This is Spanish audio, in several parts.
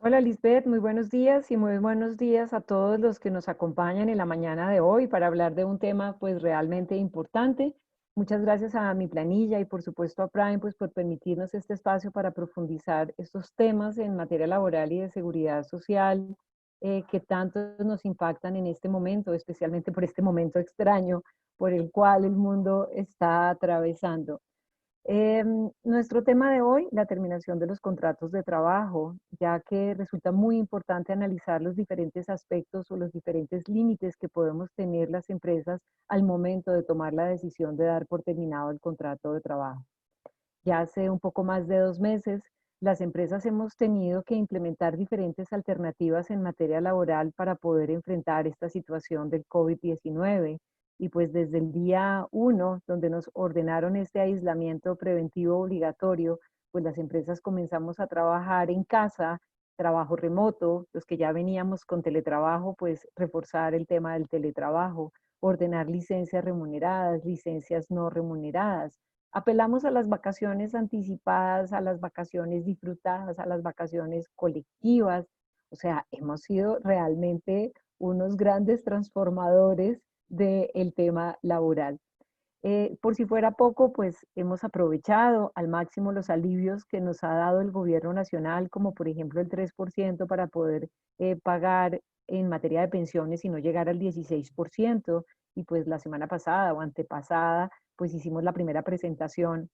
Hola Lisbeth, muy buenos días y muy buenos días a todos los que nos acompañan en la mañana de hoy para hablar de un tema pues realmente importante. Muchas gracias a mi planilla y por supuesto a Prime pues por permitirnos este espacio para profundizar estos temas en materia laboral y de seguridad social que tanto nos impactan en este momento, especialmente por este momento extraño por el cual el mundo está atravesando. Nuestro tema de hoy, la terminación de los contratos de trabajo, ya que resulta muy importante analizar los diferentes aspectos o los diferentes límites que podemos tener las empresas al momento de tomar la decisión de dar por terminado el contrato de trabajo. Ya hace un poco más de 2 meses, las empresas hemos tenido que implementar diferentes alternativas en materia laboral para poder enfrentar esta situación del COVID-19. Y pues desde el día 1, donde nos ordenaron este aislamiento preventivo obligatorio, pues las empresas comenzamos a trabajar en casa, trabajo remoto, los que ya veníamos con teletrabajo, pues reforzar el tema del teletrabajo, ordenar licencias remuneradas, licencias no remuneradas. Apelamos a las vacaciones anticipadas, a las vacaciones disfrutadas, a las vacaciones colectivas. O sea, hemos sido realmente unos grandes transformadores del tema laboral. Por si fuera poco, pues hemos aprovechado al máximo los alivios que nos ha dado el gobierno nacional, como por ejemplo el 3% para poder pagar en materia de pensiones y no llegar al 16%. Y pues la semana pasada o antepasada, pues hicimos la primera presentación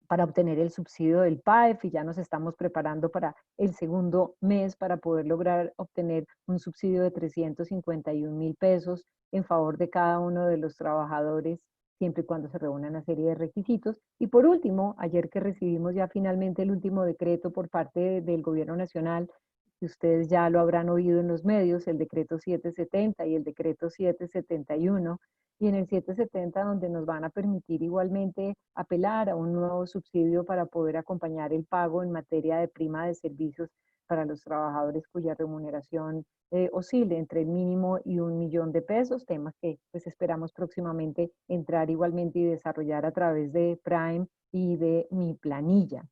para obtener el subsidio del PAEF y ya nos estamos preparando para el segundo mes para poder lograr obtener un subsidio de 351.000 pesos en favor de cada uno de los trabajadores, siempre y cuando se reúnan una serie de requisitos. Y por último, ayer que recibimos ya finalmente el último decreto por parte del Gobierno Nacional, que ustedes ya lo habrán oído en los medios, el decreto 770 y el decreto 771, y en el 770 donde nos van a permitir igualmente apelar a un nuevo subsidio para poder acompañar el pago en materia de prima de servicios para los trabajadores cuya remuneración oscile entre el mínimo y 1 millón de pesos, temas que pues esperamos próximamente entrar igualmente y desarrollar a través de Prime y de mi planilla.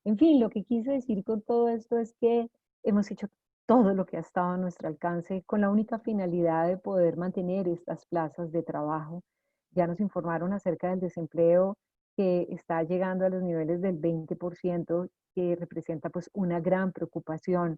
En fin, lo que quise decir con todo esto es que hemos hecho todo lo que ha estado a nuestro alcance con la única finalidad de poder mantener estas plazas de trabajo. Ya nos informaron acerca del desempleo que está llegando a los niveles del 20%, que representa pues una gran preocupación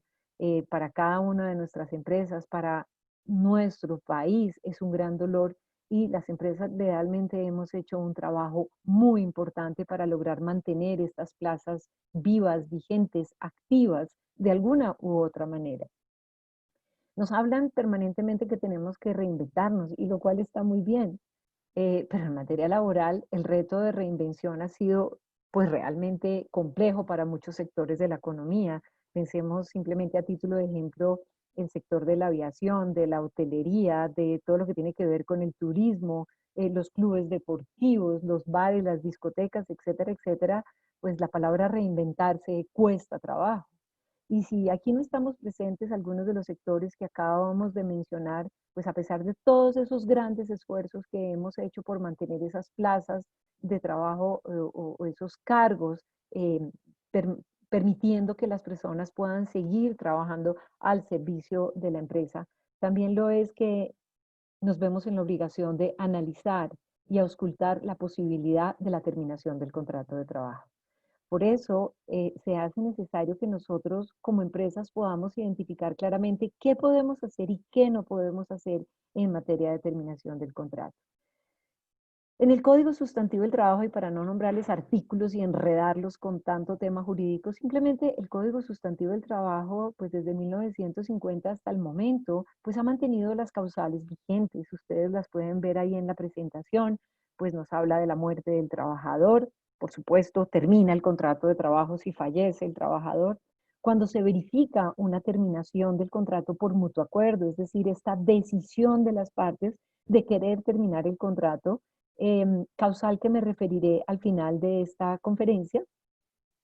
para cada una de nuestras empresas, para nuestro país, es un gran dolor y las empresas realmente hemos hecho un trabajo muy importante para lograr mantener estas plazas vivas, vigentes, activas de alguna u otra manera. Nos hablan permanentemente que tenemos que reinventarnos y lo cual está muy bien, pero en materia laboral el reto de reinvención ha sido pues realmente complejo para muchos sectores de la economía. Pensemos simplemente a título de ejemplo el sector de la aviación, de la hotelería, de todo lo que tiene que ver con el turismo, los clubes deportivos, los bares, las discotecas, etcétera, etcétera, pues la palabra reinventarse cuesta trabajo. Y si aquí no estamos presentes algunos de los sectores que acabamos de mencionar, pues a pesar de todos esos grandes esfuerzos que hemos hecho por mantener esas plazas de trabajo o esos cargos, eh, per- permitiendo que las personas puedan seguir trabajando al servicio de la empresa, también lo es que nos vemos en la obligación de analizar y auscultar la posibilidad de la terminación del contrato de trabajo. Por eso se hace necesario que nosotros como empresas podamos identificar claramente qué podemos hacer y qué no podemos hacer en materia de terminación del contrato. En el Código Sustantivo del Trabajo, y para no nombrarles artículos y enredarlos con tanto tema jurídico, simplemente el Código Sustantivo del Trabajo, pues desde 1950 hasta el momento, pues ha mantenido las causales vigentes. Ustedes las pueden ver ahí en la presentación, pues nos habla de la muerte del trabajador, por supuesto, termina el contrato de trabajo si fallece el trabajador. Cuando se verifica una terminación del contrato por mutuo acuerdo, es decir, esta decisión de las partes de querer terminar el contrato, causal que me referiré al final de esta conferencia.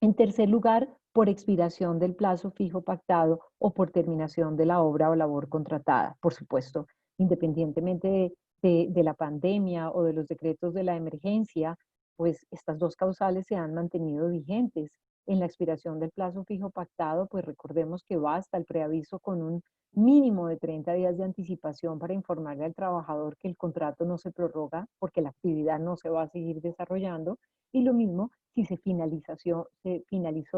En tercer lugar, por expiración del plazo fijo pactado o por terminación de la obra o labor contratada, por supuesto, independientemente de la pandemia o de los decretos de la emergencia, pues estas dos causales se han mantenido vigentes. en la expiración del plazo fijo pactado, pues recordemos que basta el preaviso con un mínimo de 30 días de anticipación para informarle al trabajador que el contrato no se prorroga porque la actividad no se va a seguir desarrollando. Y lo mismo si se finalizó,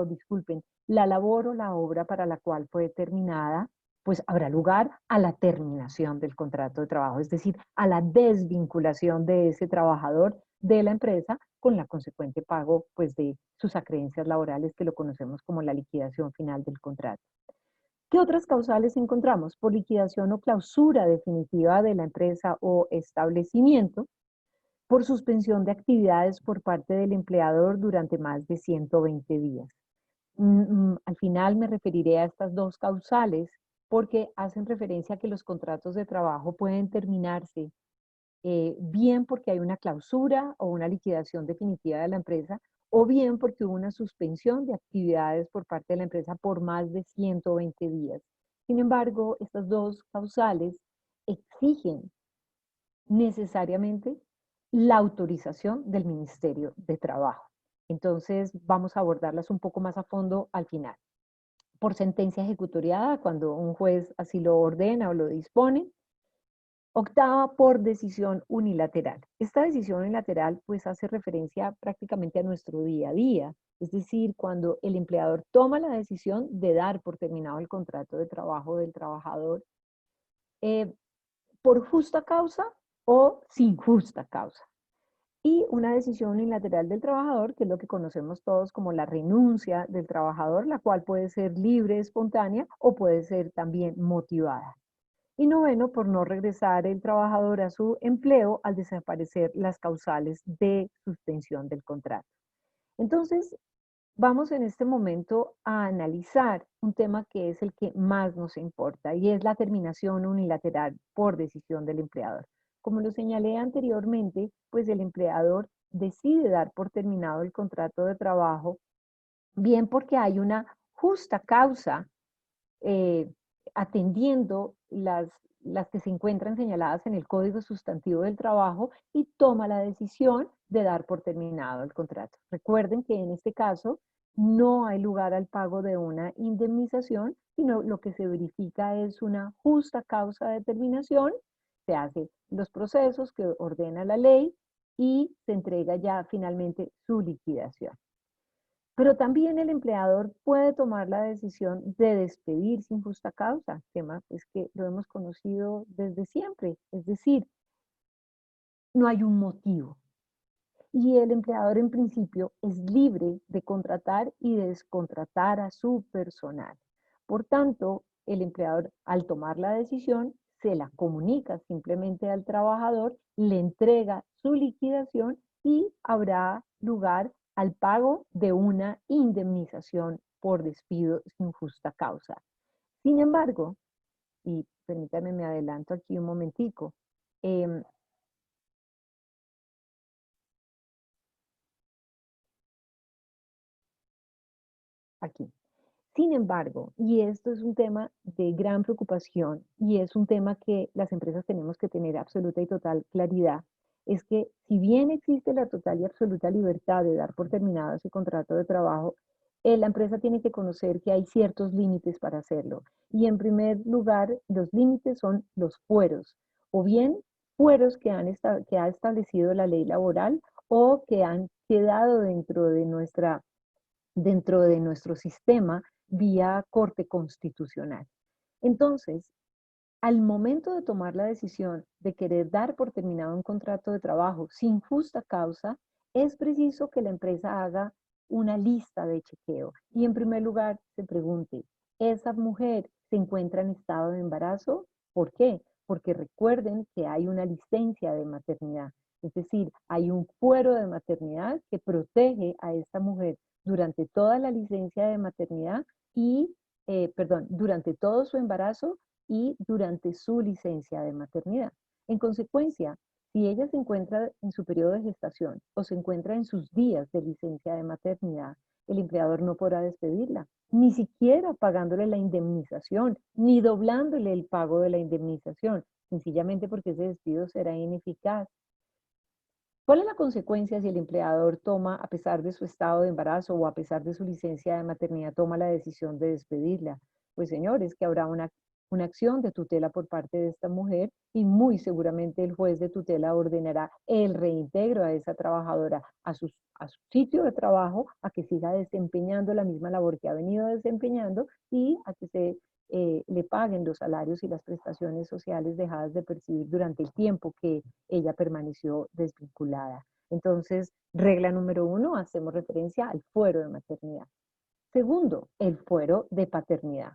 disculpen, la labor o la obra para la cual fue terminada, pues habrá lugar a la terminación del contrato de trabajo, es decir, a la desvinculación de ese trabajador de la empresa con la consecuente pago pues de sus acreencias laborales, que lo conocemos como la liquidación final del contrato. ¿Qué otras causales encontramos? Por liquidación o clausura definitiva de la empresa o establecimiento, por suspensión de actividades por parte del empleador durante más de 120 días. Al final me referiré a estas dos causales porque hacen referencia a que los contratos de trabajo pueden terminarse bien porque hay una clausura o una liquidación definitiva de la empresa, o bien porque hubo una suspensión de actividades por parte de la empresa por más de 120 días. Sin embargo, estas dos causales exigen necesariamente la autorización del Ministerio de Trabajo. Entonces, vamos a abordarlas un poco más a fondo al final. Por sentencia ejecutoriada, cuando un juez así lo ordena o lo dispone. Octava, por decisión unilateral. Esta decisión unilateral pues hace referencia prácticamente a nuestro día a día, es decir, cuando el empleador toma la decisión de dar por terminado el contrato de trabajo del trabajador eh, por justa causa o sin justa causa. Y una decisión unilateral del trabajador, que es lo que conocemos todos como la renuncia del trabajador, la cual puede ser libre, espontánea o puede ser también motivada. Y noveno, por no regresar el trabajador a su empleo al desaparecer las causales de suspensión del contrato. Entonces, vamos en este momento a analizar un tema que es el que más nos importa y es la terminación unilateral por decisión del empleador. Como lo señalé anteriormente, pues el empleador decide dar por terminado el contrato de trabajo, bien porque hay una justa causa eh, atendiendo las que se encuentran señaladas en el Código Sustantivo del Trabajo y toma la decisión de dar por terminado el contrato. Recuerden que en este caso no hay lugar al pago de una indemnización, sino lo que se verifica es una justa causa de terminación, se hacen los procesos que ordena la ley y se entrega ya finalmente su liquidación. Pero también el empleador puede tomar la decisión de despedir sin justa causa, tema es que lo hemos conocido desde siempre, es decir, no hay un motivo. Y el empleador en principio es libre de contratar y descontratar a su personal. Por tanto, el empleador al tomar la decisión se la comunica simplemente al trabajador, le entrega su liquidación y habrá lugar al pago de una indemnización por despido sin justa causa. Sin embargo, y permítanme me adelanto aquí un momentico, eh, aquí. Sin embargo, y esto es un tema de gran preocupación y es un tema que las empresas tenemos que tener absoluta y total claridad, es que si bien existe la total y absoluta libertad de dar por terminado ese contrato de trabajo, la empresa tiene que conocer que hay ciertos límites para hacerlo. Y en primer lugar, los límites son los fueros, o bien fueros que ha establecido la ley laboral o que han quedado dentro de nuestro sistema vía Corte Constitucional. Entonces, al momento de tomar la decisión de querer dar por terminado un contrato de trabajo sin justa causa, es preciso que la empresa haga una lista de chequeo y en primer lugar se pregunte, ¿esa mujer se encuentra en estado de embarazo? ¿Por qué? Porque recuerden que hay una licencia de maternidad, es decir, hay un fuero de maternidad que protege a esta mujer durante toda la licencia de maternidad y, perdón, durante todo su embarazo y durante su licencia de maternidad. En consecuencia, si ella se encuentra en su periodo de gestación o se encuentra en sus días de licencia de maternidad, el empleador no podrá despedirla, ni siquiera pagándole la indemnización, ni doblándole el pago de la indemnización, sencillamente porque ese despido será ineficaz. ¿Cuál es la consecuencia si el empleador toma, a pesar de su estado de embarazo o a pesar de su licencia de maternidad, toma la decisión de despedirla? Pues señores, que habrá una acción de tutela por parte de esta mujer y muy seguramente el juez de tutela ordenará el reintegro a esa trabajadora a su sitio de trabajo, a que siga desempeñando la misma labor que ha venido desempeñando y a que le paguen los salarios y las prestaciones sociales dejadas de percibir durante el tiempo que ella permaneció desvinculada. Entonces, regla número 1, hacemos referencia al fuero de maternidad. Segundo, el fuero de paternidad.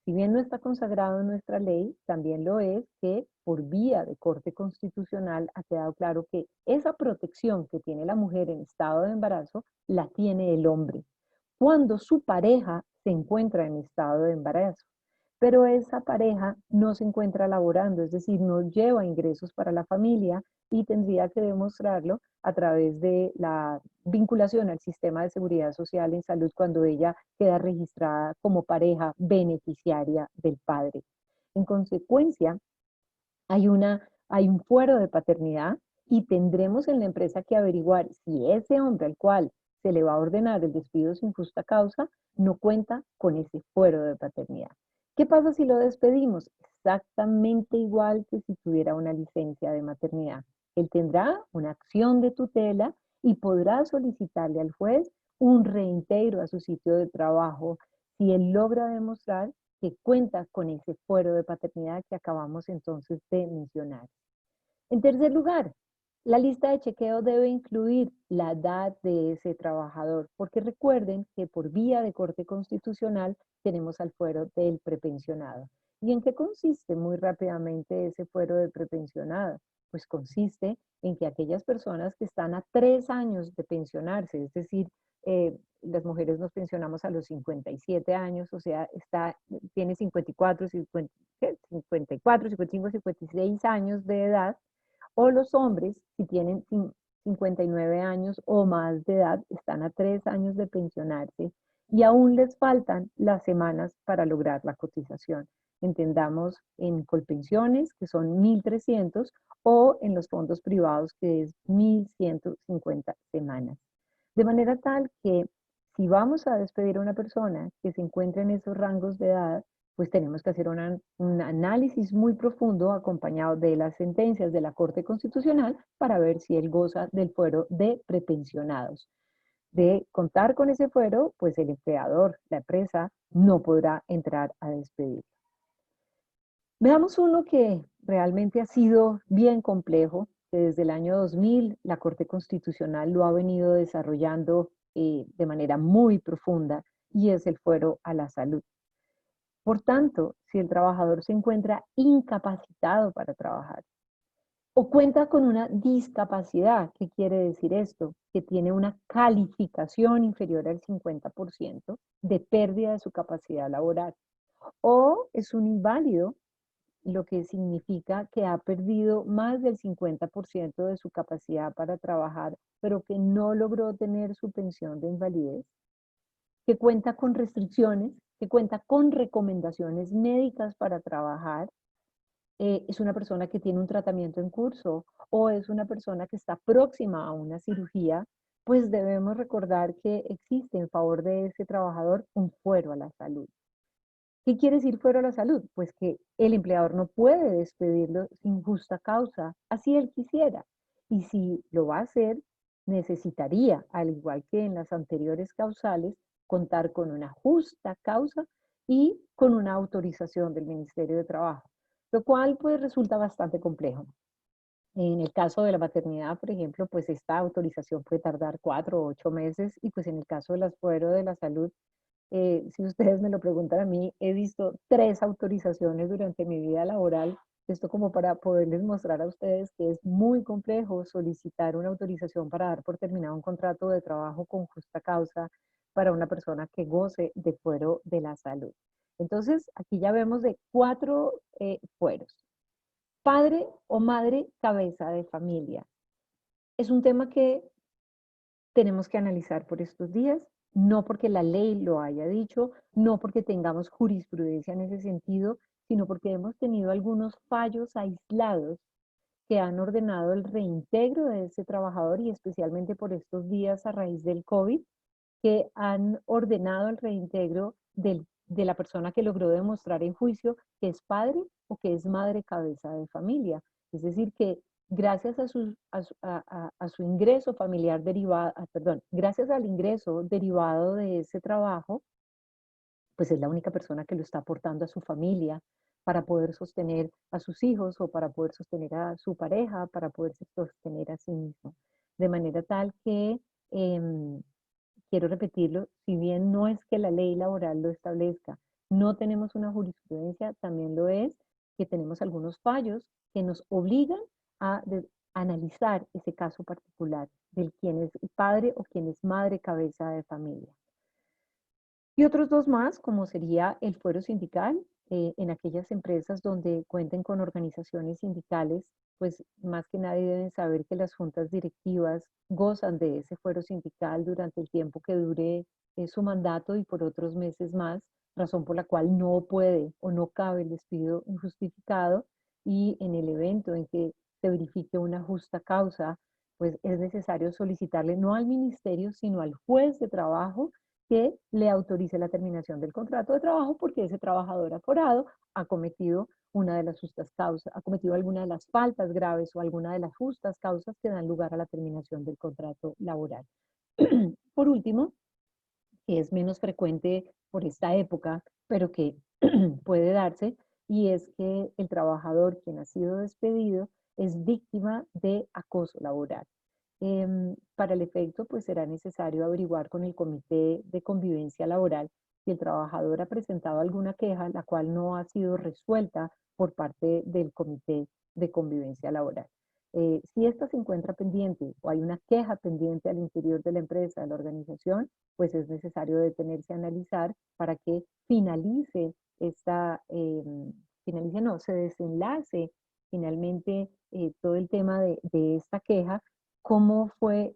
Si bien no está consagrado en nuestra ley, también lo es que por vía de corte constitucional ha quedado claro que esa protección que tiene la mujer en estado de embarazo la tiene el hombre cuando su pareja se encuentra en estado de embarazo, pero esa pareja no se encuentra laborando, es decir, no lleva ingresos para la familia y tendría que demostrarlo a través de la vinculación al sistema de seguridad social en salud cuando ella queda registrada como pareja beneficiaria del padre. En consecuencia, hay un fuero de paternidad y tendremos en la empresa que averiguar si ese hombre al cual se le va a ordenar el despido sin justa causa no cuenta con ese fuero de paternidad. ¿Qué pasa si lo despedimos? Exactamente igual que si tuviera una licencia de maternidad. Él tendrá una acción de tutela y podrá solicitarle al juez un reintegro a su sitio de trabajo si él logra demostrar que cuenta con ese fuero de paternidad que acabamos entonces de mencionar. En tercer lugar, la lista de chequeo debe incluir la edad de ese trabajador, porque recuerden que por vía de corte constitucional tenemos al fuero del prepensionado. ¿Y en qué consiste muy rápidamente ese fuero de prepensionado? Pues consiste en que aquellas personas que están a 3 años de pensionarse, es decir, las mujeres nos pensionamos a los 57 años, o sea, tiene 54, 54, 55, 56 años de edad, o los hombres, si tienen 59 años o más de edad, están a 3 años de pensionarse y aún les faltan las semanas para lograr la cotización. Entendamos en Colpensiones, que son 1.300, o en los fondos privados, que es 1.150 semanas. De manera tal que si vamos a despedir a una persona que se encuentra en esos rangos de edad, pues tenemos que hacer un análisis muy profundo acompañado de las sentencias de la Corte Constitucional para ver si él goza del fuero de prepensionados. De contar con ese fuero, pues el empleador, la empresa, no podrá entrar a despedir. Veamos uno que realmente ha sido bien complejo, que desde el año 2000 la Corte Constitucional lo ha venido desarrollando de manera muy profunda, y es el fuero a la salud. Por tanto, si el trabajador se encuentra incapacitado para trabajar o cuenta con una discapacidad, ¿qué quiere decir esto? Que tiene una calificación inferior al 50% de pérdida de su capacidad laboral, o es un inválido, lo que significa que ha perdido más del 50% de su capacidad para trabajar, pero que no logró tener su pensión de invalidez, que cuenta con restricciones, que cuenta con recomendaciones médicas para trabajar, es una persona que tiene un tratamiento en curso o es una persona que está próxima a una cirugía, pues debemos recordar que existe en favor de ese trabajador un fuero a la salud. ¿Qué quiere decir fuero a la salud? Pues que el empleador no puede despedirlo sin justa causa, así él quisiera. Y si lo va a hacer, necesitaría, al igual que en las anteriores causales, contar con una justa causa y con una autorización del Ministerio de Trabajo, lo cual pues resulta bastante complejo. En el caso de la maternidad, por ejemplo, pues esta autorización puede tardar 4 o 8 meses, y pues en el caso del fuero de la salud, si ustedes me lo preguntan a mí, he visto 3 autorizaciones durante mi vida laboral. Esto como para poderles mostrar a ustedes que es muy complejo solicitar una autorización para dar por terminado un contrato de trabajo con justa causa para una persona que goce de fuero de la salud. Entonces, aquí ya vemos de 4 fueros. Padre o madre cabeza de familia. Es un tema que tenemos que analizar por estos días, no porque la ley lo haya dicho, no porque tengamos jurisprudencia en ese sentido, sino porque hemos tenido algunos fallos aislados que han ordenado el reintegro de ese trabajador y especialmente por estos días a raíz del COVID, que han ordenado el reintegro de la persona que logró demostrar en juicio que es padre o que es madre cabeza de familia. Es decir, que gracias a su ingreso familiar derivado, perdón, gracias al ingreso derivado de ese trabajo, pues es la única persona que lo está aportando a su familia para poder sostener a sus hijos o para poder sostener a su pareja, para poder sostener a sí mismo. De manera tal que, quiero repetirlo, si bien no es que la ley laboral lo establezca, no tenemos una jurisprudencia, también lo es que tenemos algunos fallos que nos obligan a analizar ese caso particular del quien es padre o quien es madre cabeza de familia. Y otros dos más, como sería el fuero sindical, en aquellas empresas donde cuenten con organizaciones sindicales, pues más que nadie deben saber que las juntas directivas gozan de ese fuero sindical durante el tiempo que dure su mandato y por otros meses más, razón por la cual no puede o no cabe el despido injustificado y en el evento en que se verifique una justa causa, pues es necesario solicitarle no al ministerio, sino al juez de trabajo que le autorice la terminación del contrato de trabajo porque ese trabajador aforado ha cometido una de las justas causas, ha cometido alguna de las faltas graves o alguna de las justas causas que dan lugar a la terminación del contrato laboral. Por último, que es menos frecuente por esta época, pero que puede darse, y es que el trabajador quien ha sido despedido es víctima de acoso laboral. Para el efecto, pues será necesario averiguar con el Comité de Convivencia Laboral si el trabajador ha presentado alguna queja, la cual no ha sido resuelta por parte del Comité de Convivencia Laboral. Si esta se encuentra pendiente o hay una queja pendiente al interior de la empresa, de la organización, pues es necesario detenerse a analizar para que finalice finalice no, se desenlace finalmente todo el tema de esta queja, cómo fue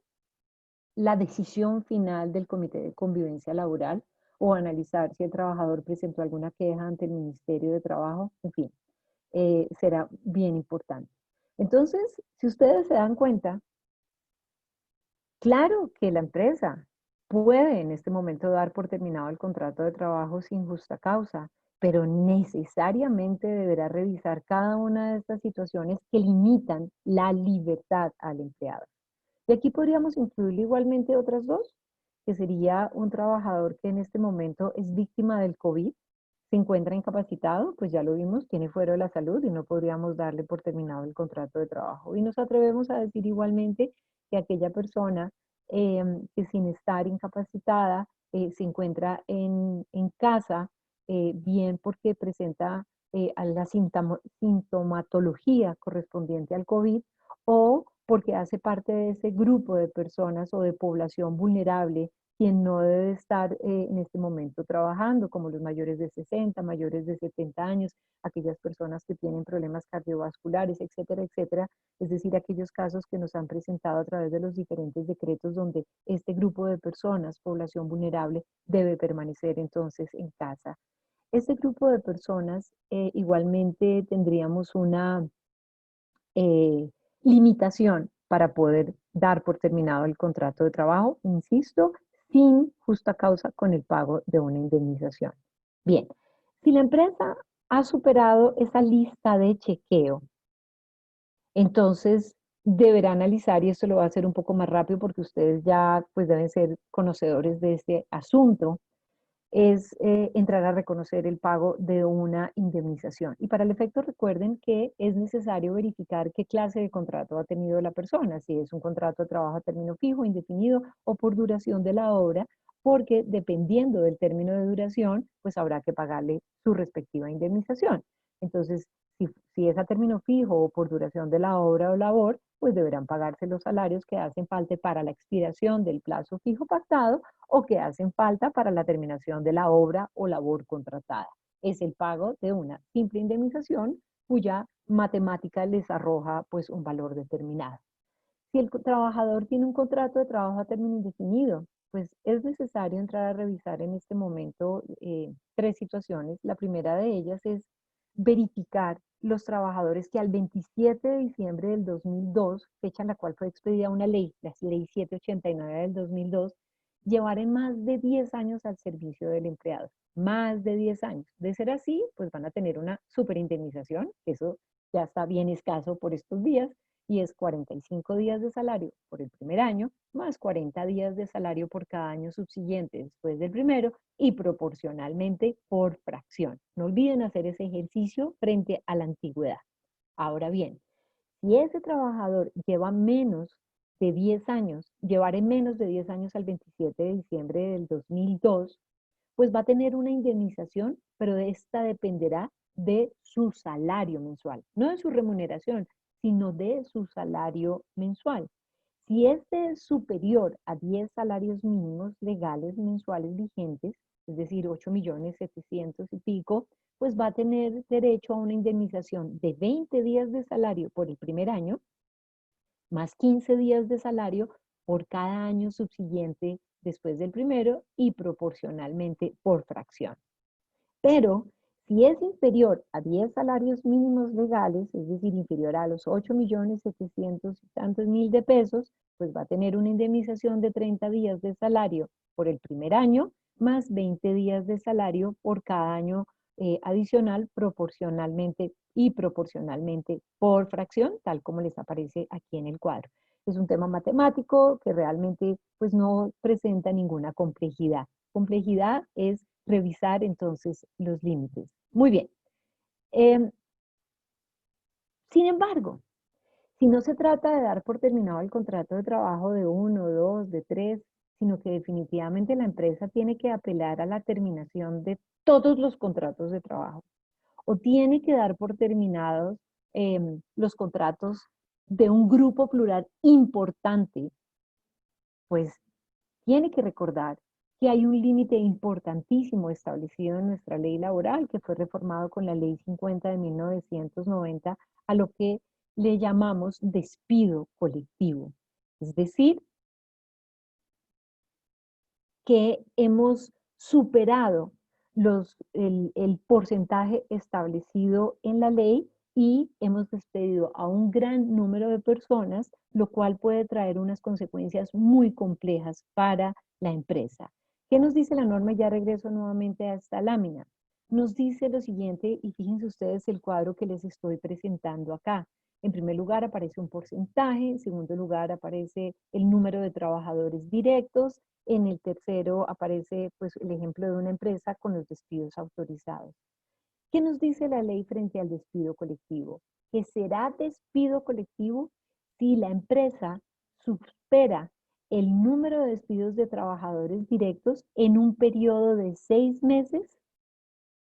la decisión final del Comité de Convivencia Laboral o analizar si el trabajador presentó alguna queja ante el Ministerio de Trabajo, en fin, será bien importante. Entonces, si ustedes se dan cuenta, claro que la empresa puede en este momento dar por terminado el contrato de trabajo sin justa causa, pero necesariamente deberá revisar cada una de estas situaciones que limitan la libertad al empleado. Y aquí podríamos incluir igualmente otras dos, que sería un trabajador que en este momento es víctima del COVID, se encuentra incapacitado, pues ya lo vimos, tiene fuero de la salud y no podríamos darle por terminado el contrato de trabajo. Y nos atrevemos a decir igualmente que aquella persona que sin estar incapacitada se encuentra en casa, bien porque presenta a la sintomatología correspondiente al COVID o porque hace parte de ese grupo de personas o de población vulnerable quien no debe estar en este momento trabajando, como los mayores de 60, mayores de 70 años, aquellas personas que tienen problemas cardiovasculares, etcétera, etcétera. Es decir, aquellos casos que nos han presentado a través de los diferentes decretos donde este grupo de personas, población vulnerable, debe permanecer entonces en casa. Este grupo de personas igualmente tendríamos una eh, limitación para poder dar por terminado el contrato de trabajo, insisto, sin justa causa con el pago de una indemnización. Bien, si la empresa ha superado esa lista de chequeo, entonces deberá analizar, y esto lo va a hacer un poco más rápido porque ustedes ya pues deben ser conocedores de este asunto, es entrar a reconocer el pago de una indemnización. Y para el efecto recuerden que es necesario verificar qué clase de contrato ha tenido la persona, si es un contrato de trabajo a término fijo, indefinido o por duración de la obra, porque dependiendo del término de duración, pues habrá que pagarle su respectiva indemnización. Entonces, si es a término fijo o por duración de la obra o labor, pues deberán pagarse los salarios que hacen falta para la expiración del plazo fijo pactado o que hacen falta para la terminación de la obra o labor contratada. Es el pago de una simple indemnización cuya matemática les arroja pues un valor determinado. Si el trabajador tiene un contrato de trabajo a término indefinido, pues es necesario entrar a revisar en este momento tres situaciones. La primera de ellas es verificar los trabajadores que al 27 de diciembre del 2002, fecha en la cual fue expedida una ley, la ley 789 del 2002, llevaren más de 10 años al servicio del empleado, más de 10 años. De ser así, pues van a tener una superindemnización, eso ya está bien escaso por estos días, y es 45 días de salario por el primer año, más 40 días de salario por cada año subsiguiente después del primero, y proporcionalmente por fracción. No olviden hacer ese ejercicio frente a la antigüedad. Ahora bien, si ese trabajador lleva menos de 10 años, llevaré menos de 10 años al 27 de diciembre del 2002, pues va a tener una indemnización, pero esta dependerá de su salario mensual, no de su remuneración, sino de su salario mensual. Si este es superior a 10 salarios mínimos legales mensuales vigentes, es decir, 8.700.000 y pico, pues va a tener derecho a una indemnización de 20 días de salario por el primer año, más 15 días de salario por cada año subsiguiente después del primero y proporcionalmente por fracción. Pero si es inferior a 10 salarios mínimos legales, es decir, inferior a los 8.700.000 y tantos de pesos, pues va a tener una indemnización de 30 días de salario por el primer año, más 20 días de salario por cada año adicional proporcionalmente y proporcionalmente por fracción, tal como les aparece aquí en el cuadro. Es un tema matemático que realmente pues no presenta ninguna complejidad. Complejidad es revisar entonces los límites. Muy bien. Eh, Sin embargo, si no se trata de dar por terminado el contrato de trabajo de uno, dos, de tres, sino que definitivamente la empresa tiene que apelar a la terminación de todos los contratos de trabajo o tiene que dar por terminados los contratos de un grupo plural importante, pues tiene que recordar que hay un límite importantísimo establecido en nuestra ley laboral, que fue reformado con la ley 50 de 1990, a lo que le llamamos despido colectivo. Es decir, que hemos superado el porcentaje establecido en la ley y hemos despedido a un gran número de personas, lo cual puede traer unas consecuencias muy complejas para la empresa. ¿Qué nos dice la norma? Ya regreso nuevamente a esta lámina. Nos dice lo siguiente, y fíjense ustedes el cuadro que les estoy presentando acá. En primer lugar aparece un porcentaje, en segundo lugar aparece el número de trabajadores directos, en el tercero aparece pues, el ejemplo de una empresa con los despidos autorizados. ¿Qué nos dice la ley frente al despido colectivo? Que será despido colectivo si la empresa supera el número de despidos de trabajadores directos en un periodo de 6 meses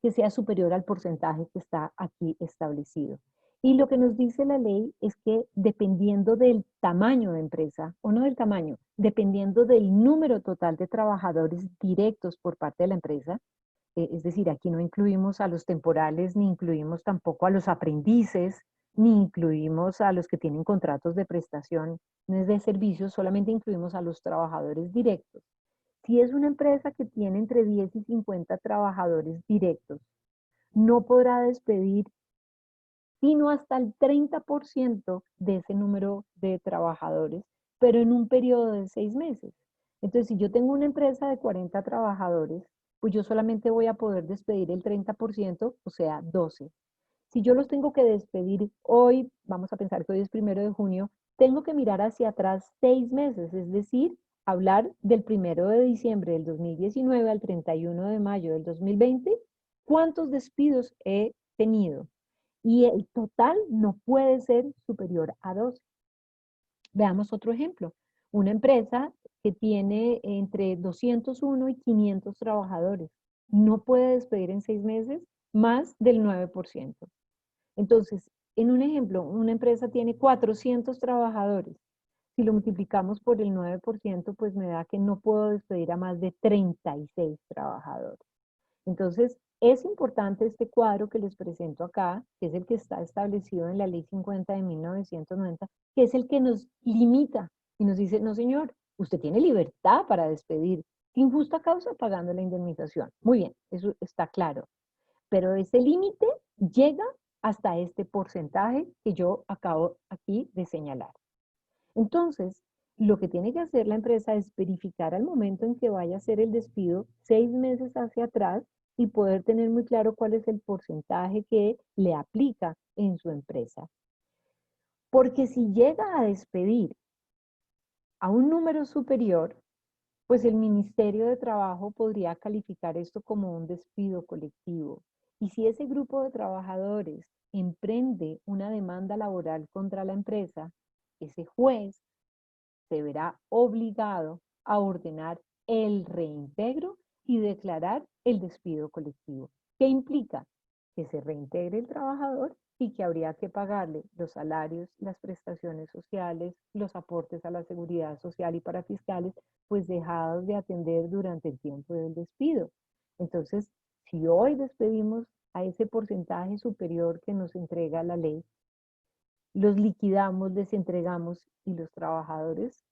que sea superior al porcentaje que está aquí establecido. Y lo que nos dice la ley es que dependiendo del tamaño de empresa, o no del tamaño, dependiendo del número total de trabajadores directos por parte de la empresa, es decir, aquí no incluimos a los temporales, ni incluimos tampoco a los aprendices, ni incluimos a los que tienen contratos de prestación de servicios, solamente incluimos a los trabajadores directos. Si es una empresa que tiene entre 10 y 50 trabajadores directos, no podrá despedir sino hasta el 30% de ese número de trabajadores, pero en un periodo de 6 meses. Entonces, si yo tengo una empresa de 40 trabajadores, pues yo solamente voy a poder despedir el 30%, o sea, 12. Si yo los tengo que despedir hoy, vamos a pensar que hoy es 1 de junio, tengo que mirar hacia atrás 6 meses, es decir, hablar del 1 de diciembre del 2019 al 31 de mayo del 2020, ¿cuántos despidos he tenido? Y el total no puede ser superior a 12. Veamos otro ejemplo. Una empresa que tiene entre 201 y 500 trabajadores no puede despedir en 6 meses más del 9%. Entonces, en un ejemplo, una empresa tiene 400 trabajadores. Si lo multiplicamos por el 9%, pues me da que no puedo despedir a más de 36 trabajadores. Entonces, es importante este cuadro que les presento acá, que es el que está establecido en la Ley 50 de 1990, que es el que nos limita y nos dice, no señor, usted tiene libertad para despedir sin justa causa pagando la indemnización. Muy bien, eso está claro. Pero ese límite llega hasta este porcentaje que yo acabo aquí de señalar. Entonces, lo que tiene que hacer la empresa es verificar al momento en que vaya a hacer el despido 6 meses hacia atrás y poder tener muy claro cuál es el porcentaje que le aplica en su empresa. Porque si llega a despedir a un número superior, pues el Ministerio de Trabajo podría calificar esto como un despido colectivo. Y si ese grupo de trabajadores emprende una demanda laboral contra la empresa, ese juez se verá obligado a ordenar el reintegro y declarar el despido colectivo. ¿Qué implica? Que se reintegre el trabajador y que habría que pagarle los salarios, las prestaciones sociales, los aportes a la seguridad social y para fiscales, pues dejados de atender durante el tiempo del despido. Entonces, si hoy despedimos a ese porcentaje superior que nos entrega la ley, los liquidamos, les entregamos y los trabajadores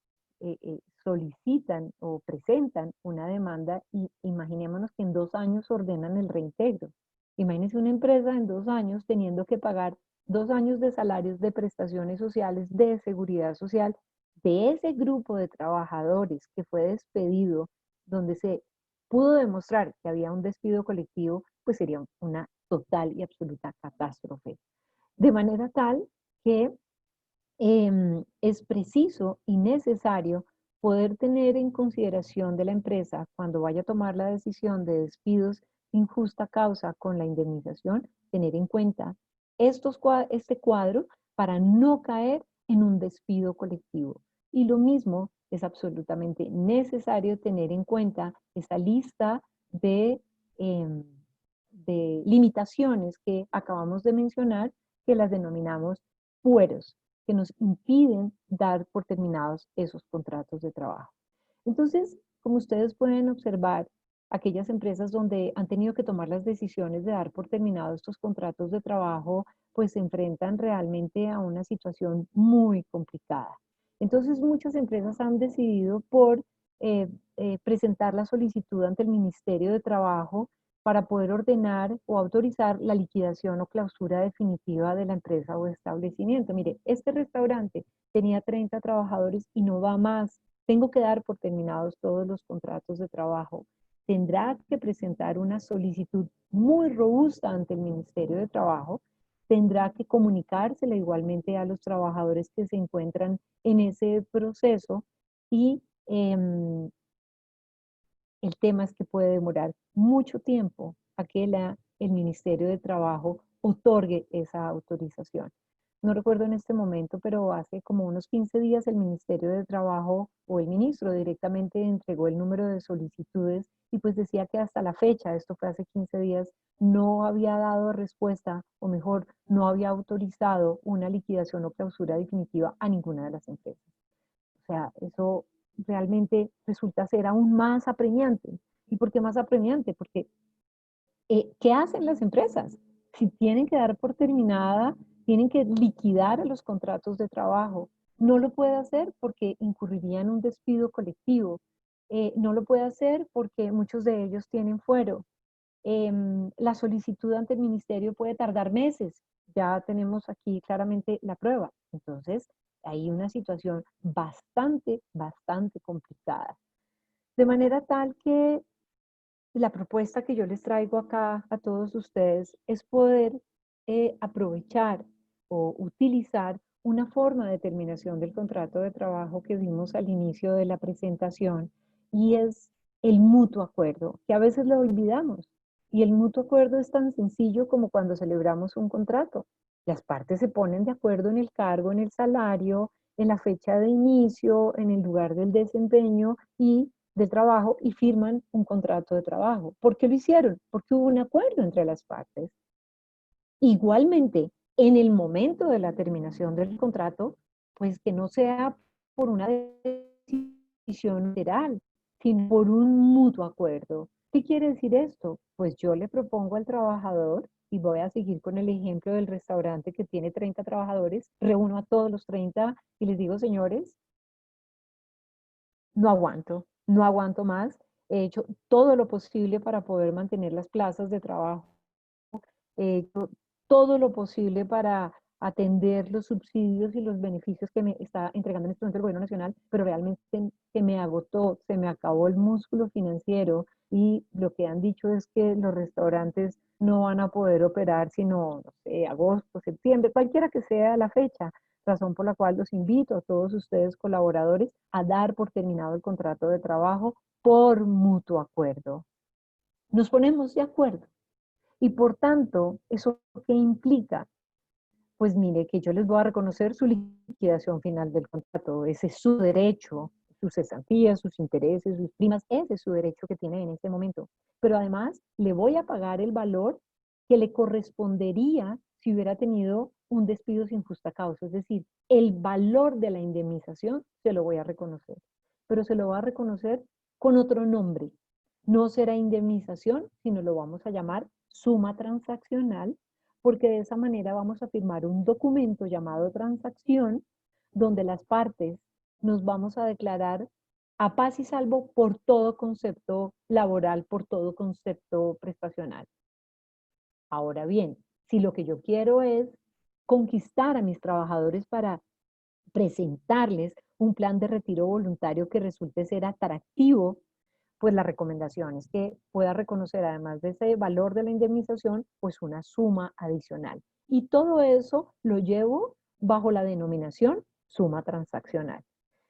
solicitan o presentan una demanda y imaginémonos que en 2 años ordenan el reintegro. Imagínense una empresa en 2 años teniendo que pagar 2 años de salarios, de prestaciones sociales, de seguridad social, de ese grupo de trabajadores que fue despedido, donde se pudo demostrar que había un despido colectivo, pues sería una total y absoluta catástrofe. De manera tal que es preciso y necesario poder tener en consideración de la empresa cuando vaya a tomar la decisión de despidos sin justa causa con la indemnización, tener en cuenta este cuadro para no caer en un despido colectivo. Y lo mismo es absolutamente necesario tener en cuenta esa lista em, de limitaciones que acabamos de mencionar, que las denominamos fueros, que nos impiden dar por terminados esos contratos de trabajo. Entonces, como ustedes pueden observar, aquellas empresas donde han tenido que tomar las decisiones de dar por terminados estos contratos de trabajo, pues se enfrentan realmente a una situación muy complicada. Entonces, muchas empresas han decidido por presentar la solicitud ante el Ministerio de Trabajo para poder ordenar o autorizar la liquidación o clausura definitiva de la empresa o establecimiento. Mire, este restaurante tenía 30 trabajadores y no va más. Tengo que dar por terminados todos los contratos de trabajo. Tendrá que presentar una solicitud muy robusta ante el Ministerio de Trabajo. Tendrá que comunicársela igualmente a los trabajadores que se encuentran en ese proceso y el tema es que puede demorar mucho tiempo a que el Ministerio de Trabajo otorgue esa autorización. No recuerdo en este momento, pero hace como unos 15 días el Ministerio de Trabajo o el ministro directamente entregó el número de solicitudes y pues decía que hasta la fecha, esto fue hace 15 días, no había dado respuesta, o mejor, no había autorizado una liquidación o clausura definitiva a ninguna de las empresas. O sea, eso realmente resulta ser aún más apremiante. ¿Y por qué más apremiante? Porque, ¿qué hacen las empresas? Si tienen que dar por terminada, tienen que liquidar a los contratos de trabajo. No lo puede hacer porque incurriría en un despido colectivo. No lo puede hacer porque muchos de ellos tienen fuero. La solicitud ante el ministerio puede tardar meses. Ya tenemos aquí claramente la prueba. Entonces, hay una situación bastante, bastante complicada. De manera tal que la propuesta que yo les traigo acá a todos ustedes es poder aprovechar o utilizar una forma de terminación del contrato de trabajo que vimos al inicio de la presentación y es el mutuo acuerdo, que a veces lo olvidamos. Y el mutuo acuerdo es tan sencillo como cuando celebramos un contrato. Las partes se ponen de acuerdo en el cargo, en el salario, en la fecha de inicio, en el lugar del desempeño y del trabajo y firman un contrato de trabajo. ¿Por qué lo hicieron? Porque hubo un acuerdo entre las partes. Igualmente, en el momento de la terminación del contrato, pues que no sea por una decisión literal, sino por un mutuo acuerdo. ¿Qué quiere decir esto? Pues yo le propongo al trabajador, y voy a seguir con el ejemplo del restaurante que tiene 30 trabajadores, reúno a todos los 30 y les digo, señores, no aguanto más. He hecho todo lo posible para poder mantener las plazas de trabajo. He hecho todo lo posible para atender los subsidios y los beneficios que me está entregando en este momento el gobierno nacional, pero realmente se me agotó, se me acabó el músculo financiero y lo que han dicho es que los restaurantes no van a poder operar sino, no sé, agosto, septiembre, cualquiera que sea la fecha, razón por la cual los invito a todos ustedes colaboradores a dar por terminado el contrato de trabajo por mutuo acuerdo. Nos ponemos de acuerdo y por tanto, ¿eso qué implica? Pues mire, que yo les voy a reconocer su liquidación final del contrato. Ese es su derecho, sus cesantías, sus intereses, sus primas, ese es su derecho que tiene en este momento. Pero además le voy a pagar el valor que le correspondería si hubiera tenido un despido sin justa causa. Es decir, el valor de la indemnización se lo voy a reconocer. Pero se lo va a reconocer con otro nombre. No será indemnización, sino lo vamos a llamar suma transaccional, porque de esa manera vamos a firmar un documento llamado transacción, donde las partes nos vamos a declarar a paz y salvo por todo concepto laboral, por todo concepto prestacional. Ahora bien, si lo que yo quiero es conquistar a mis trabajadores para presentarles un plan de retiro voluntario que resulte ser atractivo, pues la recomendación es que pueda reconocer, además de ese valor de la indemnización, pues una suma adicional. Y todo eso lo llevo bajo la denominación suma transaccional.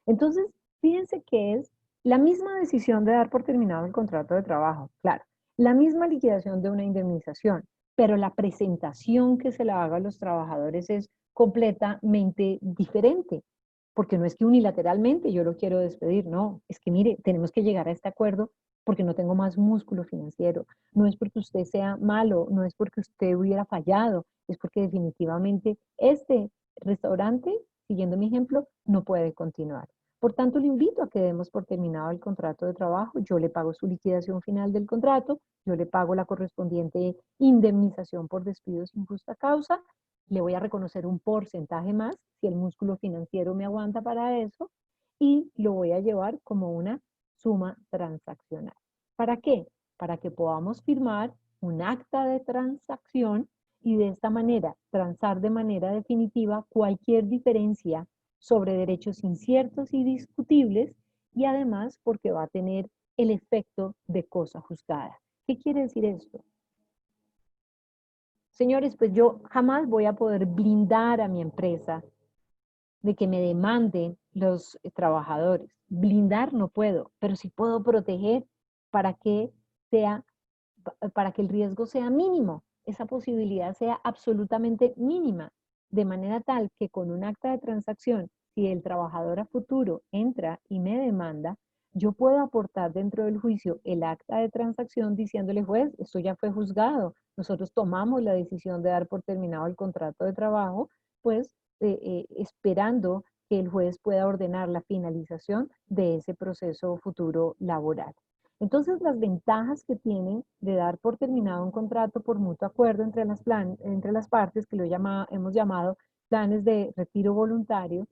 Entonces, fíjense que es la misma decisión de dar por terminado el contrato de trabajo, claro, la misma liquidación de una indemnización, pero la presentación que se la haga a los trabajadores es completamente diferente, porque no es que unilateralmente yo lo quiero despedir, no, es que mire, tenemos que llegar a este acuerdo porque no tengo más músculo financiero, no es porque usted sea malo, no es porque usted hubiera fallado, es porque definitivamente este restaurante, siguiendo mi ejemplo, no puede continuar. Por tanto, le invito a que demos por terminado el contrato de trabajo, yo le pago su liquidación final del contrato, yo le pago la correspondiente indemnización por despido sin justa causa, le voy a reconocer un porcentaje más si el músculo financiero me aguanta para eso y lo voy a llevar como una suma transaccional. ¿Para qué? Para que podamos firmar un acta de transacción y de esta manera transar de manera definitiva cualquier diferencia sobre derechos inciertos y discutibles y además porque va a tener el efecto de cosa juzgada. ¿Qué quiere decir esto? Señores, pues yo jamás voy a poder blindar a mi empresa de que me demanden los trabajadores. Blindar no puedo, pero sí puedo proteger para que sea, para que el riesgo sea mínimo, esa posibilidad sea absolutamente mínima, de manera tal que con un acta de transacción, si el trabajador a futuro entra y me demanda, yo puedo aportar dentro del juicio el acta de transacción diciéndole, juez, esto ya fue juzgado, nosotros tomamos la decisión de dar por terminado el contrato de trabajo, pues esperando que el juez pueda ordenar la finalización de ese proceso futuro laboral. Entonces, las ventajas que tiene de dar por terminado un contrato por mutuo acuerdo entre las partes, que hemos llamado planes de retiro voluntario,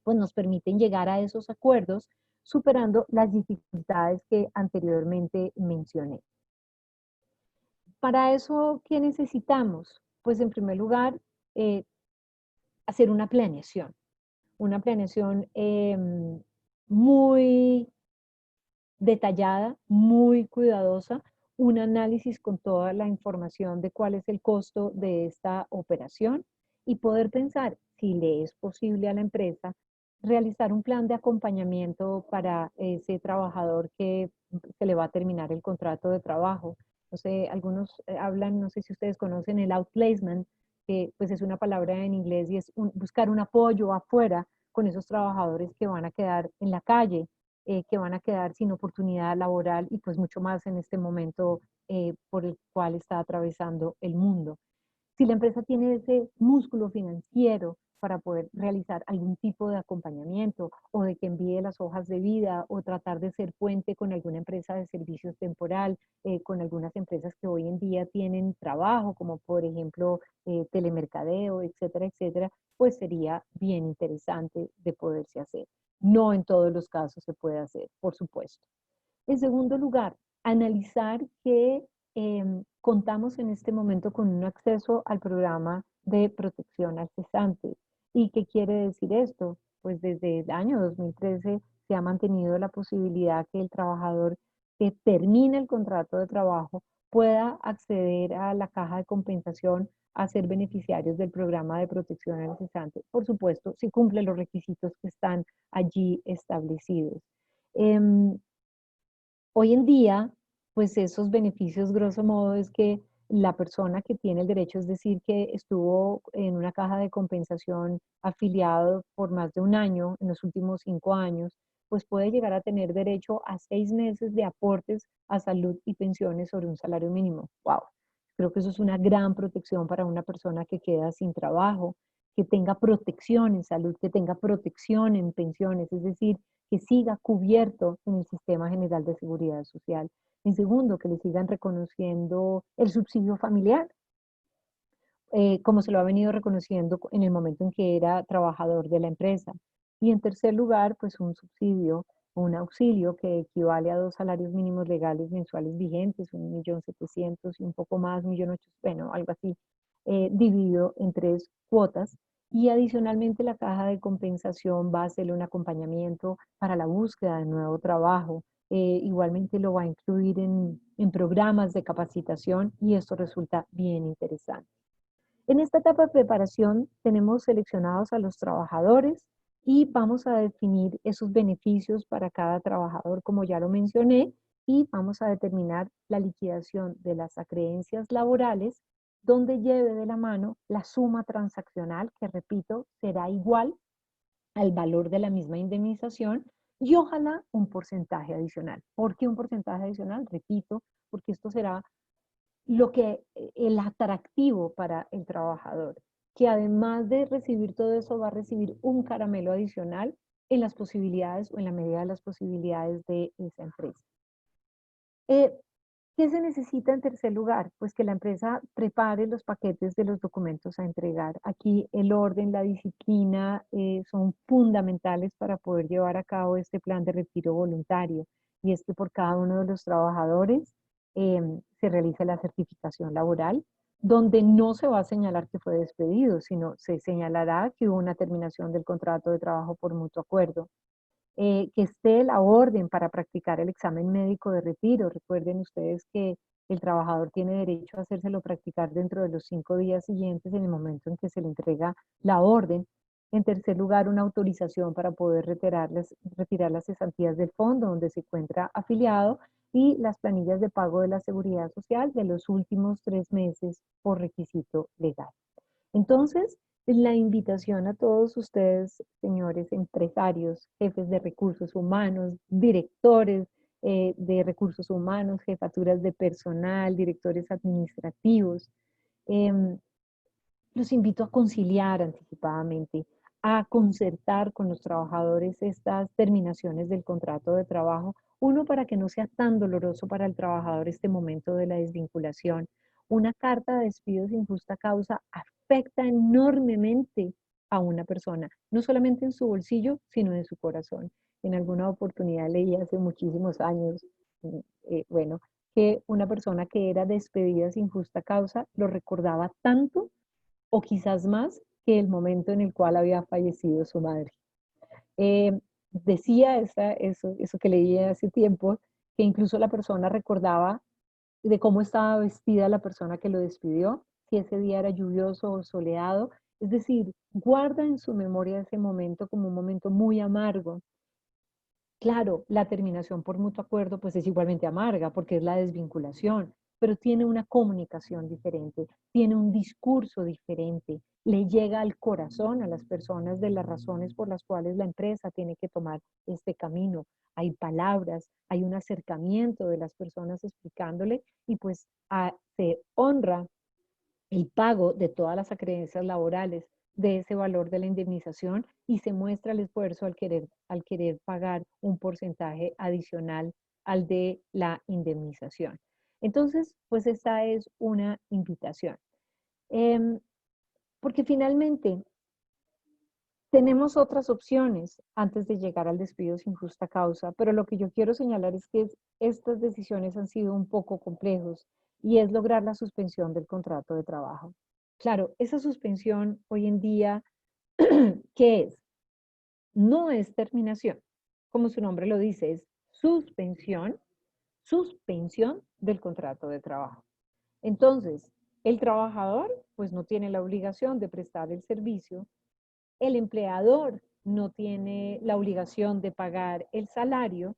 pues nos permiten llegar a esos acuerdos superando las dificultades que anteriormente mencioné. Para eso, ¿qué necesitamos? Pues en primer lugar, hacer una planeación muy detallada, muy cuidadosa, un análisis con toda la información de cuál es el costo de esta operación y poder pensar si le es posible a la empresa realizar un plan de acompañamiento para ese trabajador que se le va a terminar el contrato de trabajo. No sé, algunos hablan, no sé si ustedes conocen el outplacement, que pues es una palabra en inglés y es buscar un apoyo afuera con esos trabajadores que van a quedar en la calle, que van a quedar sin oportunidad laboral y pues mucho más en este momento por el cual está atravesando el mundo. Si la empresa tiene ese músculo financiero para poder realizar algún tipo de acompañamiento o de que envíe las hojas de vida o tratar de ser puente con alguna empresa de servicios temporal, con algunas empresas que hoy en día tienen trabajo, como por ejemplo telemercadeo, etcétera, etcétera, pues sería bien interesante de poderse hacer. No en todos los casos se puede hacer, por supuesto. En segundo lugar, analizar que contamos en este momento con un acceso al programa de protección al cesante. ¿Y qué quiere decir esto? Pues desde el año 2013 se ha mantenido la posibilidad que el trabajador que termine el contrato de trabajo pueda acceder a la caja de compensación a ser beneficiarios del programa de protección al cesante. Por supuesto, si cumple los requisitos que están allí establecidos. Em, Hoy en día, pues esos beneficios, grosso modo, es que la persona que tiene el derecho, es decir, que estuvo en una caja de compensación afiliado por más de un año, en los últimos 5 años, pues puede llegar a tener derecho a 6 meses de aportes a salud y pensiones sobre un salario mínimo. ¡Wow! Creo que eso es una gran protección para una persona que queda sin trabajo, que tenga protección en salud, que tenga protección en pensiones, es decir, que siga cubierto en el Sistema General de Seguridad Social. En segundo, que le sigan reconociendo el subsidio familiar, como se lo ha venido reconociendo en el momento en que era trabajador de la empresa. Y en tercer lugar, pues un subsidio, un auxilio que equivale a 2 salarios mínimos legales mensuales vigentes, 1.700.000 y un poco más, 1.800.000, bueno, algo así, dividido en 3 cuotas. Y adicionalmente la caja de compensación va a hacerle un acompañamiento para la búsqueda de nuevo trabajo. Igualmente lo va a incluir en programas de capacitación y esto resulta bien interesante. En esta etapa de preparación tenemos seleccionados a los trabajadores y vamos a definir esos beneficios para cada trabajador, como ya lo mencioné, y vamos a determinar la liquidación de las acreencias laborales, donde lleve de la mano la suma transaccional, que repito, será igual al valor de la misma indemnización y ojalá un porcentaje adicional. ¿Por qué un porcentaje adicional? Repito, porque esto será lo que el atractivo para el trabajador, que además de recibir todo eso va a recibir un caramelo adicional en las posibilidades o en la medida de las posibilidades de esa empresa. Eh, ¿Qué se necesita en tercer lugar? Pues que la empresa prepare los paquetes de los documentos a entregar. Aquí el orden, la disciplina son fundamentales para poder llevar a cabo este plan de retiro voluntario. Y es que por cada uno de los trabajadores se realiza la certificación laboral, donde no se va a señalar que fue despedido, sino se señalará que hubo una terminación del contrato de trabajo por mutuo acuerdo, que esté la orden para practicar el examen médico de retiro. Recuerden ustedes que el trabajador tiene derecho a hacérselo practicar dentro de los 5 días siguientes en el momento en que se le entrega la orden. En tercer lugar, una autorización para poder retirar las cesantías del fondo donde se encuentra afiliado y las planillas de pago de la seguridad social de los últimos 3 meses por requisito legal. Entonces, la invitación a todos ustedes, señores empresarios, jefes de recursos humanos, directores de recursos humanos, jefaturas de personal, directores administrativos, em, los invito a conciliar anticipadamente, a concertar con los trabajadores estas terminaciones del contrato de trabajo, uno para que no sea tan doloroso para el trabajador este momento de la desvinculación. Una carta de despido sin justa causa afecta enormemente a una persona, no solamente en su bolsillo, sino en su corazón. En alguna oportunidad leí hace muchísimos años, bueno, que una persona que era despedida sin justa causa lo recordaba tanto o quizás más que el momento en el cual había fallecido su madre. Decía eso que leí hace tiempo, que incluso la persona recordaba de cómo estaba vestida la persona que lo despidió, si ese día era lluvioso o soleado. Es decir, guarda en su memoria ese momento como un momento muy amargo. Claro, la terminación por mutuo acuerdo pues es igualmente amarga porque es la desvinculación, pero tiene una comunicación diferente, tiene un discurso diferente, le llega al corazón a las personas de las razones por las cuales la empresa tiene que tomar este camino. Hay palabras, hay un acercamiento de las personas explicándole y pues se honra el pago de todas las acreencias laborales de ese valor de la indemnización y se muestra el esfuerzo al querer pagar un porcentaje adicional al de la indemnización. Entonces, pues esta es una invitación. Eh, Porque finalmente tenemos otras opciones antes de llegar al despido sin justa causa, pero lo que yo quiero señalar es que estas decisiones han sido un poco complejos y es lograr la suspensión del contrato de trabajo. Claro, esa suspensión hoy en día, ¿qué es? No es terminación, como su nombre lo dice, es suspensión, suspensión del contrato de trabajo. Entonces, el trabajador pues no tiene la obligación de prestar el servicio, el empleador no tiene la obligación de pagar el salario,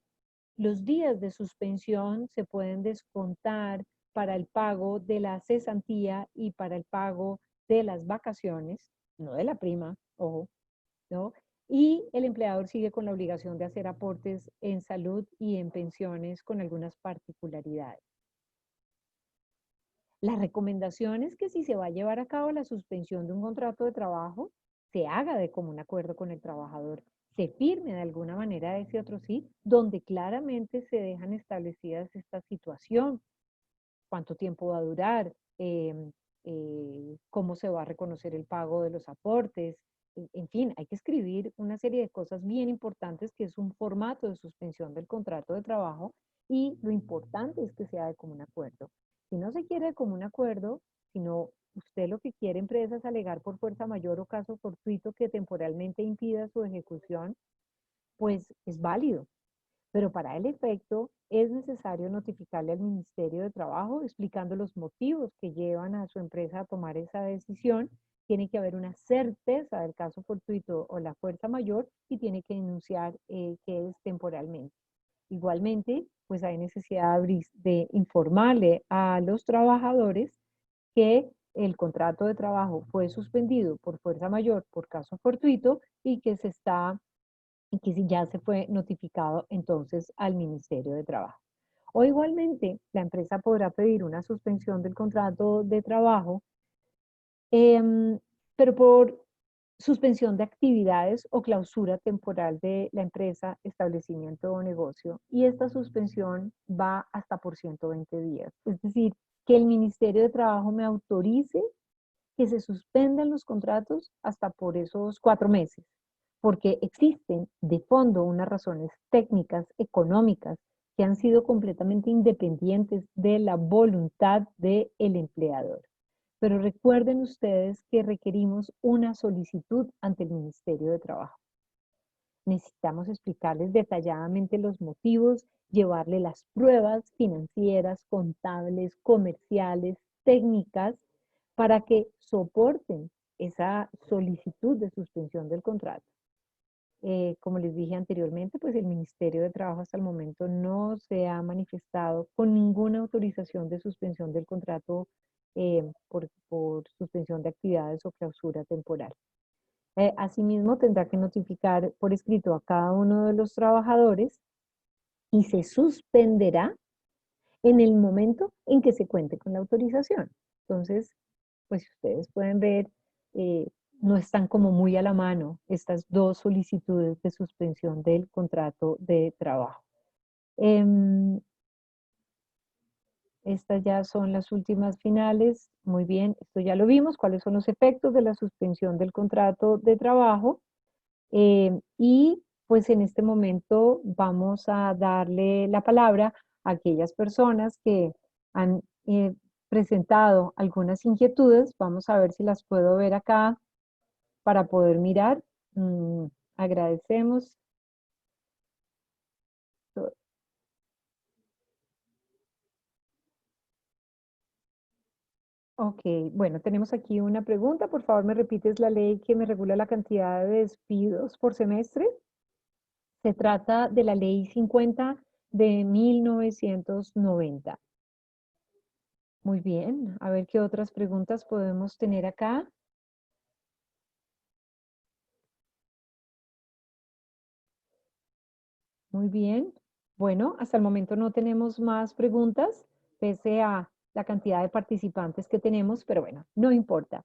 los días de suspensión se pueden descontar para el pago de la cesantía y para el pago de las vacaciones, no de la prima, ojo, ¿no? Y el empleador sigue con la obligación de hacer aportes en salud y en pensiones con algunas particularidades. La recomendación es que si se va a llevar a cabo la suspensión de un contrato de trabajo, se haga de común acuerdo con el trabajador, se firme de alguna manera ese otro sí, donde claramente se dejan establecidas esta situación, cuánto tiempo va a durar, cómo se va a reconocer el pago de los aportes, en fin, hay que escribir una serie de cosas bien importantes que es un formato de suspensión del contrato de trabajo y lo importante es que sea de común acuerdo. Si no se quiere de común acuerdo, sino usted lo que quiere, empresa, es alegar por fuerza mayor o caso fortuito que temporalmente impida su ejecución, pues es válido. Pero para el efecto es necesario notificarle al Ministerio de Trabajo explicando los motivos que llevan a su empresa a tomar esa decisión. Tiene que haber una certeza del caso fortuito o la fuerza mayor y tiene que denunciar que es temporalmente. Igualmente, pues hay necesidad de informarle a los trabajadores que el contrato de trabajo fue suspendido por fuerza mayor por caso fortuito y que si ya se fue notificado entonces al Ministerio de Trabajo. O igualmente, la empresa podrá pedir una suspensión del contrato de trabajo, eh, pero por suspensión de actividades o clausura temporal de la empresa, establecimiento o negocio. Y esta suspensión va hasta por 120 días. Es decir, que el Ministerio de Trabajo me autorice que se suspendan los contratos hasta por esos 4 meses, porque existen de fondo unas razones técnicas, económicas, que han sido completamente independientes de la voluntad del empleador. Pero recuerden ustedes que requerimos una solicitud ante el Ministerio de Trabajo. Necesitamos explicarles detalladamente los motivos, llevarle las pruebas financieras, contables, comerciales, técnicas, para que soporten esa solicitud de suspensión del contrato. Como les dije anteriormente, pues el Ministerio de Trabajo hasta el momento no se ha manifestado con ninguna autorización de suspensión del contrato por suspensión de actividades o clausura temporal. Asimismo, tendrá que notificar por escrito a cada uno de los trabajadores y se suspenderá en el momento en que se cuente con la autorización. Entonces, pues ustedes pueden ver, eh, no están como muy a la mano estas dos solicitudes de suspensión del contrato de trabajo. Estas ya son las últimas finales. Muy bien, esto ya lo vimos, cuáles son los efectos de la suspensión del contrato de trabajo. Y pues en este momento vamos a darle la palabra a aquellas personas que han presentado algunas inquietudes. Vamos a ver si las puedo ver acá para poder mirar. Agradecemos. Ok, bueno, tenemos aquí una pregunta. Por favor, ¿me repites la ley que me regula la cantidad de despidos por semestre? Se trata de la ley 50 de 1990. Muy bien, a ver qué otras preguntas podemos tener acá. Muy bien. Bueno, hasta el momento no tenemos más preguntas, pese a la cantidad de participantes que tenemos, pero bueno, no importa.